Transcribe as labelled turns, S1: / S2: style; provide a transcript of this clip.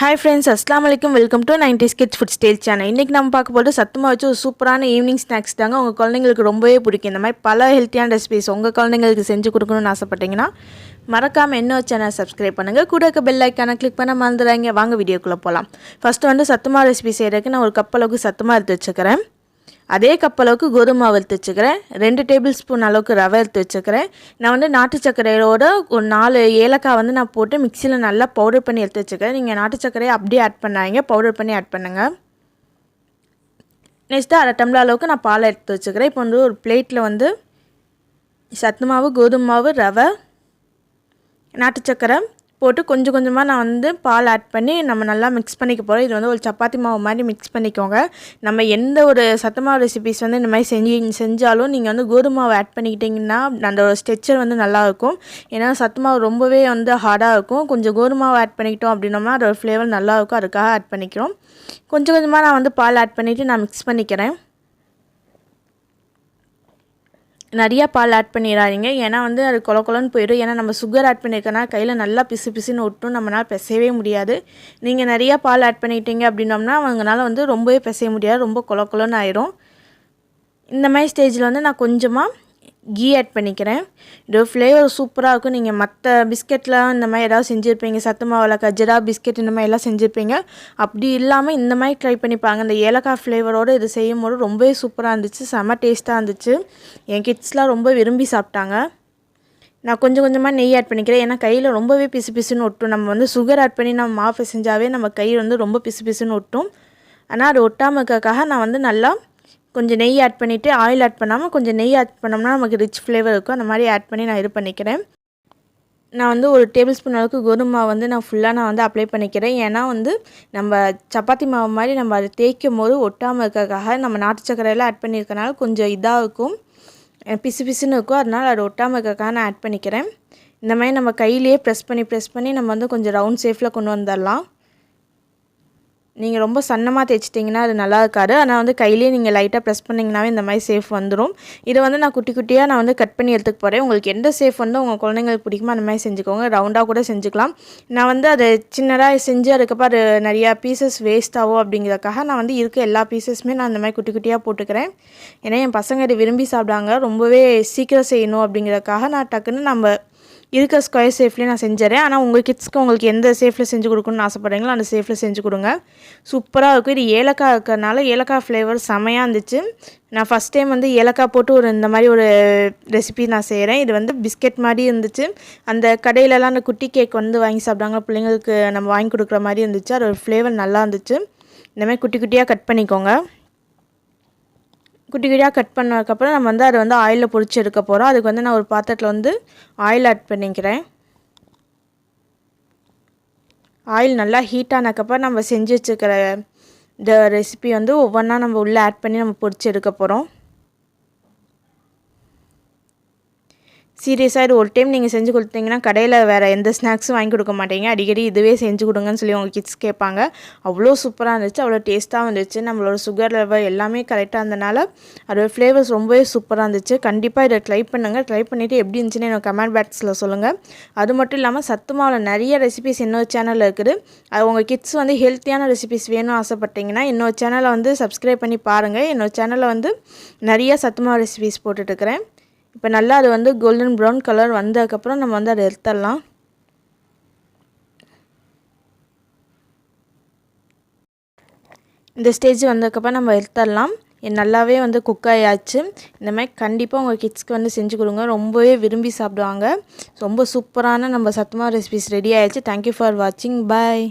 S1: Hi friends, Assalamu alaikum. Welcome to 90s Kids Foodstyle channel. இன்னைக்கு நம்ம பார்க்க போறது சத்துமாவு வச்சு ஒரு சூப்பரான ஈவினிங் ஸ்நாக்ஸ் தாங்க. உங்க குழந்தைகளுக்கு ரொம்பவே பிடிக்கும். இந்த மாதிரி பல ஹெல்த்தியான ரெசிபீஸ் உங்க குழந்தைகளுக்கு செஞ்சு கொடுக்கணும்னு ஆசைப்பட்டீங்கன்னா மறக்காம என்னோட சேனல் சப்ஸ்கிரைப் பண்ணுங்க. கூட இருக்க பெல் ஐகானை கிளிக் பண்ண மறந்துடாதீங்க. வாங்க வீடியோக்குள்ள போலாம். ஃபர்ஸ்ட் சத்துமாவு ரெசிபி செய்யறதுக்கு நான் ஒரு கப் அளவுக்கு சத்துமாவு எடுத்து வச்சுக்கிறேன். அதே கப் அளவுக்கு கோதுமை மாவு எடுத்து வச்சுக்கிறேன். 2 டேபிள் ஸ்பூன் அளவுக்கு ரவை எடுத்து வச்சுக்கிறேன். நான் நாட்டு சர்க்கரையோட ஒரு 4 ஏலக்காய் நான் போட்டு மிக்சியில் நல்லா பவுடர் பண்ணி எடுத்து வச்சுக்கிறேன். நீங்கள் நாட்டு சர்க்கரையை அப்படியே ஆட் பண்ணாங்க, பவுடர் பண்ணி ஆட் பண்ணுங்கள். நெக்ஸ்ட்டு 1/2 டம்ளர் அளவுக்கு நான் பால் எடுத்து வச்சுக்கிறேன். இப்போ ஒரு பிளேட்டில் சத்து மாவு, கோதுமை மாவு, ரவை, நாட்டு சர்க்கரை போட்டு கொஞ்சம் கொஞ்சமாக நான் பால் ஆட் பண்ணி நம்ம நல்லா மிக்ஸ் பண்ணிக்க போகிறோம். இது ஒரு சப்பாத்தி மாவு மாதிரி மிக்ஸ் பண்ணிக்கோங்க. நம்ம எந்த ஒரு சத்து மாவு ரெசிபிஸ் இந்த மாதிரி செஞ்சாலும் நீங்கள் கோதுமை மாவு ஆட் பண்ணிக்கிட்டிங்கன்னா அந்த ஸ்ட்ரெச்சர் நல்லாயிருக்கும். ஏன்னா சத்து மாவு ரொம்பவே ஹார்டாக இருக்கும். கொஞ்சம் கோதுமை மாவு ஆட் பண்ணிக்கிட்டோம் அப்படின்னோம்னா அதோட ஃப்ளேவர் நல்லாயிருக்கும். அதுக்காக ஆட் பண்ணிக்கிறோம். கொஞ்சம் கொஞ்சமாக நான் பால் ஆட் பண்ணிவிட்டு நான் மிக்ஸ் பண்ணிக்கிறேன். நிறையா பால் ஆட் பண்ணிடாதீங்க, ஏன்னா அது கொலன்னு போயிடும். ஏன்னா நம்ம சுகர் ஆட் பண்ணியிருக்கனா கையில் நல்லா பிசுன்னு ஒட்டும், நம்மளால் பிசையவே முடியாது. நீங்கள் நிறையா பால் ஆட் பண்ணிட்டீங்க அப்படின்னோம்னா அவங்களால ரொம்பவே பிசைய முடியாது, ரொம்ப கொலன்னு ஆயிரும். இந்த மாதிரி ஸ்டேஜில் நான் கொஞ்சமாக கீ ஆட் பண்ணிக்கிறேன். இது ஃப்ளேவர் சூப்பராக இருக்கும். நீங்கள் மற்ற பிஸ்கெட்லாம் இந்த மாதிரி ஏதாவது செஞ்சுருப்பீங்க, சத்து மாவில் கஜரா பிஸ்கெட் இந்த மாதிரி எல்லாம் செஞ்சுருப்பீங்க. அப்படி இல்லாமல் இந்த மாதிரி ட்ரை பண்ணிப்பாங்க. இந்த ஏலக்காய் ஃப்ளேவரோடு இது செய்யும் போது ரொம்பவே சூப்பராக இருந்துச்சு, செம்ம டேஸ்ட்டாக இருந்துச்சு. என் கிட்ஸ்லாம் ரொம்ப விரும்பி சாப்பிட்டாங்க. நான் கொஞ்சம் கொஞ்சமாக நெய் ஆட் பண்ணிக்கிறேன், ஏன்னா கையில் ரொம்பவே பிசுன்னு ஒட்டும். நம்ம சுகர் ஆட் பண்ணி நம்ம மாவு செஞ்சாவே நம்ம கை ரொம்ப பிசுன்னு ஒட்டும். ஆனால் அது ஒட்டாமல் இருக்கிறதுக்காக நான் நல்லா கொஞ்சம் நெய் ஆட் பண்ணிவிட்டு ஆயில் ஆட் பண்ணாமல் கொஞ்சம் நெய் ஆட் பண்ணோம்னா நமக்கு ரிச் ஃப்ளேவர் இருக்கும். அந்த மாதிரி ஆட் பண்ணி நான் இது பண்ணிக்கிறேன். நான் ஒரு டேபிள் ஸ்பூன் அளவுக்கு கோதுமை மாவு நான் ஃபுல்லாக அப்ளை பண்ணிக்கிறேன். ஏன்னா நம்ம சப்பாத்தி மாவு மாதிரி நம்ம அதை தேய்க்கும் போது ஒட்டாமல் இருக்கிறதுக்காக நம்ம நாட்டு சர்க்கரையெல்லாம் ஆட் பண்ணியிருக்கனால கொஞ்சம் இதாக இருக்கும், பிசுன்னு இருக்கும். அதனால் அது ஒட்டாமல் இருக்கிறதுக்காக நான் ஆட் பண்ணிக்கிறேன். இந்த மாதிரி நம்ம கையிலேயே ப்ரெஸ் பண்ணி நம்ம கொஞ்சம் ரவுண்ட் ஷேப்பில் கொண்டு வந்துடலாம். நீங்கள் ரொம்ப சன்னமாக தேய்ச்சிட்டிங்கன்னா அது நல்லா இருக்காது. ஆனால் கையிலேயே நீங்கள் லைட்டாக ப்ரெஸ் பண்ணிங்கனாவே இந்த மாதிரி சேஃப் வந்துடும். இதை நான் குட்டி குட்டியாக நான் கட் பண்ணி எடுத்துக்க போகிறேன். உங்களுக்கு எந்த சேஃப் உங்கள் குழந்தைங்களுக்கு பிடிக்குமோ அந்த மாதிரி செஞ்சுக்கோங்க. ரவுண்டாக கூட செஞ்சுக்கலாம். நான் அதை சின்னதாக செஞ்சு அதுக்கப்புறம் அது நிறையா பீசஸ் வேஸ்ட் ஆகும் அப்படிங்கிறதுக்காக நான் இருக்க எல்லா பீசஸுமே நான் இந்த மாதிரி குட்டி குட்டியாக போட்டுக்கிறேன். ஏன்னா என் பசங்க இதை விரும்பி சாப்பிடாங்க. ரொம்பவே சீக்கிரம் செய்யணும் அப்படிங்கிறதுக்காக நான் டக்குன்னு நம்ம இருக்க ஸ்கொயர் ஷேப்லேயே நான் செஞ்சுறேன். ஆனால் உங்கள் கிட்ஸ்க்கு உங்களுக்கு எந்த ஷேப்பில் செஞ்சு கொடுக்கணும்னு ஆசைப்படுறீங்களோ அந்த ஷேப்பில் செஞ்சு கொடுங்க. சூப்பராக இருக்கும். இது ஏலக்காய் இருக்கிறதுனால ஏலக்காய் ஃப்ளேவர் செமையாக இருந்துச்சு. நான் ஃபஸ்ட் டைம் ஏலக்காய் போட்டு இந்த மாதிரி ஒரு ரெசிபி நான் செய்கிறேன். இது பிஸ்கெட் மாதிரி இருந்துச்சு. அந்த கடையிலலாம் அந்த குட்டி கேக் வாங்கி சாப்பிட்டாங்க, பிள்ளைங்களுக்கு நம்ம வாங்கி கொடுக்குற மாதிரி இருந்துச்சு. அதோட ஃப்ளேவர் நல்லா இருந்துச்சு. இந்த மாதிரி குட்டி குட்டியாக கட் பண்ணிக்கோங்க. குட்டி குட்டியாக கட் பண்ணதுக்கப்புறம் நம்ம அதை ஆயிலில் பொரிச்சு எடுக்க போகிறோம். அதுக்கு நான் ஒரு பாத்திரத்தில் ஆயில் ஆட் பண்ணிக்கிறேன். ஆயில் நல்லா ஹீட் ஆனதுக்கப்புறம் நம்ம செஞ்சு வச்சுக்கிற இந்த ரெசிபி ஒவ்வொன்றா நம்ம உள்ளே ஆட் பண்ணி நம்ம பொரிச்சு எடுக்க போகிறோம். சீரியஸாக இது ஒரு டைம் நீங்கள் செஞ்சு கொடுத்தீங்கன்னா கடையில் வேறு எந்த ஸ்நாக்ஸும் வாங்கி கொடுக்க மாட்டீங்க. அடிக்கடி இதுவே செஞ்சு கொடுங்கன்னு சொல்லி உங்கள் கிட்ஸ் கேட்பாங்க. அவ்வளோ சூப்பராக இருந்துச்சு, அவ்வளோ டேஸ்ட்டாகவும் இருந்துச்சு. நம்மளோட சுகர் லெவல் எல்லாமே கரெக்டாக இருந்தனால அதோட ஃப்ளேவர்ஸ் ரொம்பவே சூப்பராக இருந்துச்சு. கண்டிப்பாக இதை ட்ரை பண்ணுங்கள். ட்ரை பண்ணிவிட்டு எப்படி இருந்துச்சுன்னு எனக்கு கமெண்ட் பாக்ஸில் சொல்லுங்கள். அது மட்டும் இல்லாமல் சத்து மாவில் நிறைய ரெசிபிஸ் இன்னொரு சேனலில் இருக்குது. அது உங்கள் கிட்ஸ் ஹெல்த்தியான ரெசிபிஸ் வேணும்னு ஆசைப்பட்டீங்கன்னா இன்னொரு சேனலை சப்ஸ்கிரைப் பண்ணி பாருங்கள். என்னோட சேனலில் நிறைய சத்து மாவு ரெசிபிஸ் போட்டுட்ருக்கிறேன். இப்போ நல்லா அது கோல்டன் ப்ரௌன் கலர் வந்ததுக்கப்புறம் நம்ம அதை எடுத்துடலாம். இந்த ஸ்டேஜ் வந்ததுக்கப்புறம் நம்ம எடுத்துடலாம். நல்லாவே குக் ஆயாச்சு. இந்த மாதிரி கண்டிப்பாக உங்கள் கிட்ஸ்க்கு செஞ்சு கொடுங்க, ரொம்பவே விரும்பி சாப்பிடுவாங்க. ரொம்ப சூப்பரான நம்ம சத்துமாவு ரெசிபிஸ் ரெடி ஆயிடுச்சு. தேங்க்யூ ஃபார் வாட்சிங். பாய்.